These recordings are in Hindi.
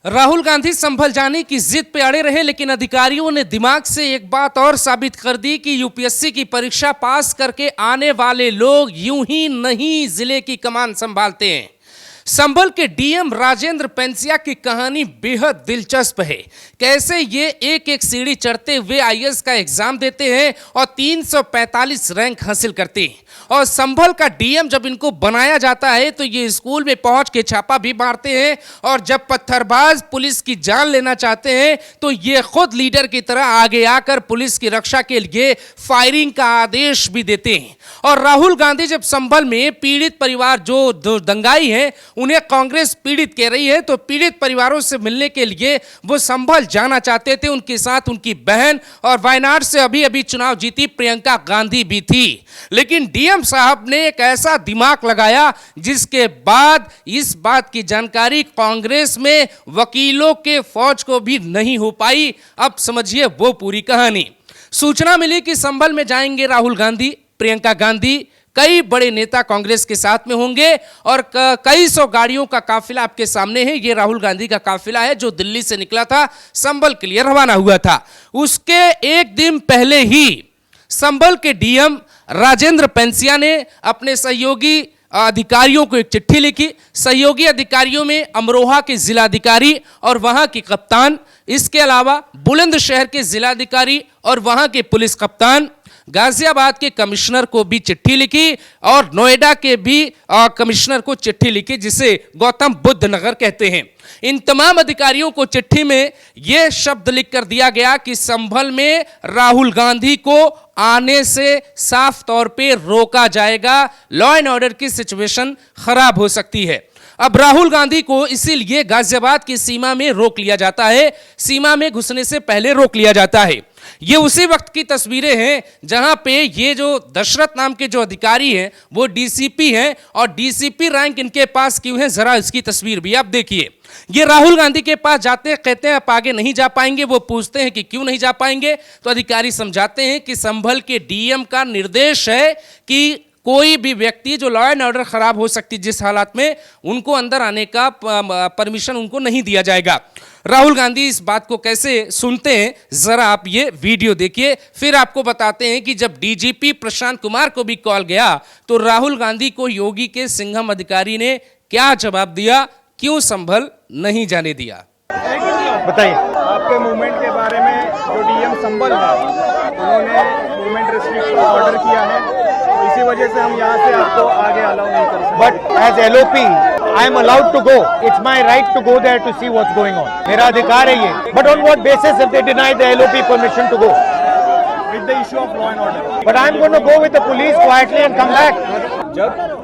राहुल गांधी संभल जाने की जिद पे अड़े रहे, लेकिन अधिकारियों ने दिमाग से एक बात और साबित कर दी कि यूपीएससी की परीक्षा पास करके आने वाले लोग यूं ही नहीं जिले की कमान संभालते हैं। संभल के डीएम राजेंद्र पेंसिया की कहानी बेहद दिलचस्प है। कैसे ये एक एक सीढ़ी चढ़ते हुए आईएएस का एग्जाम देते हैं और 345 रैंक हासिल करते हैं। और संभल का डीएम जब इनको बनाया जाता है तो ये स्कूल में पहुंच के छापा भी मारते हैं, और जब पत्थरबाज पुलिस की जान लेना चाहते हैं तो ये खुद लीडर की तरह आगे आकर पुलिस की रक्षा के लिए फायरिंग का आदेश भी देते हैं। और राहुल गांधी जब संभल में पीड़ित परिवार जो दंगाई है उन्हें कांग्रेस पीड़ित कह रही है, तो पीड़ित परिवारों से मिलने के लिए वो संभल जाना चाहते थे। उनके साथ उनकी बहन और वायनाड से अभी अभी चुनाव जीती प्रियंका गांधी भी थी। लेकिन डीएम साहब ने एक ऐसा दिमाग लगाया जिसके बाद इस बात की जानकारी कांग्रेस में वकीलों के फौज को भी नहीं हो पाई। अब समझिए वो पूरी कहानी। सूचना मिली कि संभल में जाएंगे राहुल गांधी, प्रियंका गांधी, कई बड़े नेता कांग्रेस के साथ में होंगे और कई सौ गाड़ियों का काफिला आपके सामने है। ये राहुल गांधी का काफिला है जो दिल्ली से निकला था, संभल के लिए रवाना हुआ था। उसके एक दिन पहले ही संभल के डीएम राजेंद्र पेंसिया ने अपने सहयोगी अधिकारियों को एक चिट्ठी लिखी। सहयोगी अधिकारियों में अमरोहा के जिलाधिकारी और वहां की कप्तान, इसके अलावा बुलंदशहर के जिलाधिकारी और वहां के पुलिस कप्तान, गाजियाबाद के कमिश्नर को भी चिट्ठी लिखी और नोएडा के भी कमिश्नर को चिट्ठी लिखी, जिसे गौतम बुद्ध नगर कहते हैं। इन तमाम अधिकारियों को चिट्ठी में यह शब्द लिख कर दिया गया कि संभल में राहुल गांधी को आने से साफ तौर पे रोका जाएगा। लॉ एंड ऑर्डर की सिचुएशन खराब हो सकती है। अब राहुल गांधी को इसीलिए गाजियाबाद की सीमा में रोक लिया जाता है। सीमा में घुसने से पहले रोक लिया जाता है। ये उसी वक्त की तस्वीरें हैं जहां पे ये जो दशरथ नाम के जो अधिकारी हैं वो डीसीपी हैं, और डीसीपी रैंक इनके पास क्यों है, जरा इसकी तस्वीर भी आप देखिए। ये राहुल गांधी के पास जाते हैं, कहते हैं आप आगे नहीं जा पाएंगे। वो पूछते हैं कि क्यों नहीं जा पाएंगे, तो अधिकारी समझाते हैं कि संभल के डीएम का निर्देश है कि कोई भी व्यक्ति जो लॉ एंड ऑर्डर खराब हो सकती जिस हालात में, उनको अंदर आने का परमिशन उनको नहीं दिया जाएगा। राहुल गांधी इस बात को कैसे सुनते हैं, जरा आप ये वीडियो देखिए, फिर आपको बताते हैं कि जब डीजीपी प्रशांत कुमार को भी कॉल गया तो राहुल गांधी को योगी के सिंघम अधिकारी ने क्या जवाब दिया, क्यों संभल नहीं जाने दिया। बताइए आपके मूवमेंट के बारे में। जो डीएम संभल है उन्होंने मूवमेंट रिस्ट्रिक्ट का ऑर्डर किया है, तो इसी वजह से हम यहाँ से आपको आगे अलाउ नहीं कर सकते। But as LOP I am allowed to go, it's my right to go there to see what's going on. मेरा अधिकार है ये। But on what basis if they deny the LOP permission to go? With the issue of law and order. But I am going to go with the police quietly and come back. जब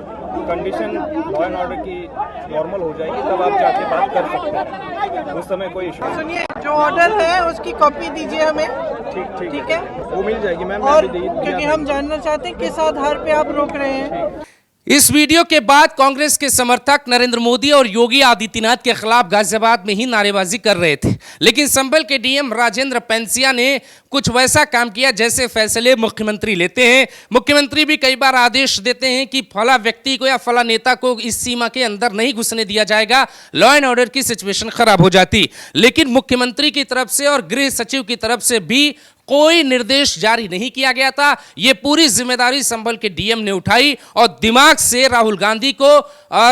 कंडीशन लॉ एंड ऑर्डर की नॉर्मल हो जाएगी तब आप जाके बात कर सकते हैं, उस समय कोई इशू। सुनिए, जो ऑर्डर है उसकी कॉपी दीजिए हमें। ठीक है, वो मिल जाएगी मैम। और क्योंकि हम जानना चाहते हैं किस आधार पे आप रोक रहे हैं। इस वीडियो के बाद कांग्रेस के समर्थक नरेंद्र मोदी और योगी आदित्यनाथ के खिलाफ गाजियाबाद में ही नारेबाजी कर रहे थे, लेकिन संभल के डीएम राजेंद्र पेंसिया ने कुछ वैसा काम किया जैसे फैसले मुख्यमंत्री लेते हैं। मुख्यमंत्री भी कई बार आदेश देते हैं कि फला व्यक्ति को या फला नेता को इस सीमा के अंदर नहीं घुसने दिया जाएगा, लॉ एंड ऑर्डर की सिचुएशन खराब हो जाती। लेकिन मुख्यमंत्री की तरफ से और गृह सचिव की तरफ से भी कोई निर्देश जारी नहीं किया गया था। यह पूरी जिम्मेदारी संभल के डीएम ने उठाई और दिमाग से राहुल गांधी को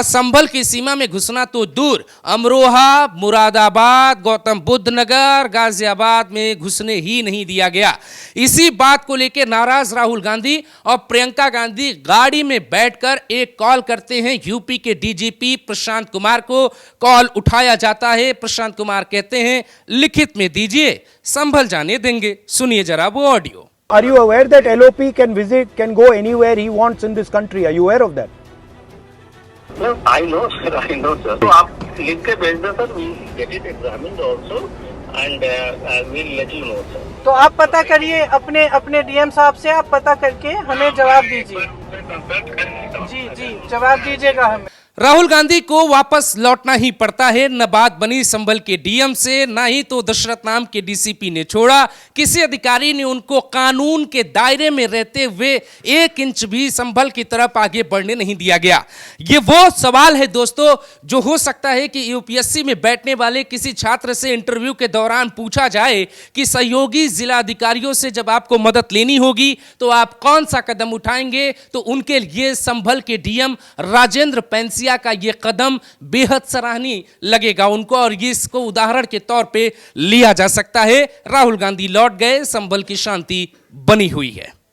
संभल की सीमा में घुसना तो दूर, अमरोहा, मुरादाबाद, गौतम बुद्ध नगर, गाजियाबाद में घुसने ही नहीं दिया गया। इसी बात को लेकर नाराज राहुल गांधी और प्रियंका गांधी गाड़ी में बैठकर एक कॉल करते हैं यूपी के डीजीपी प्रशांत कुमार को। कॉल उठाया जाता है, प्रशांत कुमार कहते हैं लिखित में दीजिए, संभल जाने देंगे। सुनिए जरा वो audio. Are you aware that LOP can go anywhere he wants in this country? Are you aware of that? No, I know, sir. तो आप लिख के भेज दो sir, we get it examined also and we'll let you know, sir. तो आप पता करिए अपने डीएम साहब से, आप पता करके हमें जवाब दीजिए। जी, जवाब दीजिएगा हमें। राहुल गांधी को वापस लौटना ही पड़ता है। न बात बनी संभल के डीएम से, ना ही तो दशरथ नाम के डीसीपी ने छोड़ा। किसी अधिकारी ने उनको कानून के दायरे में रहते हुए 1 इंच भी संभल की तरफ आगे बढ़ने नहीं दिया गया। ये वो सवाल है दोस्तों जो हो सकता है कि यूपीएससी में बैठने वाले किसी छात्र से इंटरव्यू के दौरान पूछा जाए कि सहयोगी जिला अधिकारियों से जब आपको मदद लेनी होगी तो आप कौन सा कदम उठाएंगे, तो उनके लिए संभल के डीएम राजेंद्र पेंसिया का ये कदम बेहद सराहनीय लगेगा उनको, और ये इसको उदाहरण के तौर पे लिया जा सकता है। राहुल गांधी लौट गए, संभल की शांति बनी हुई है।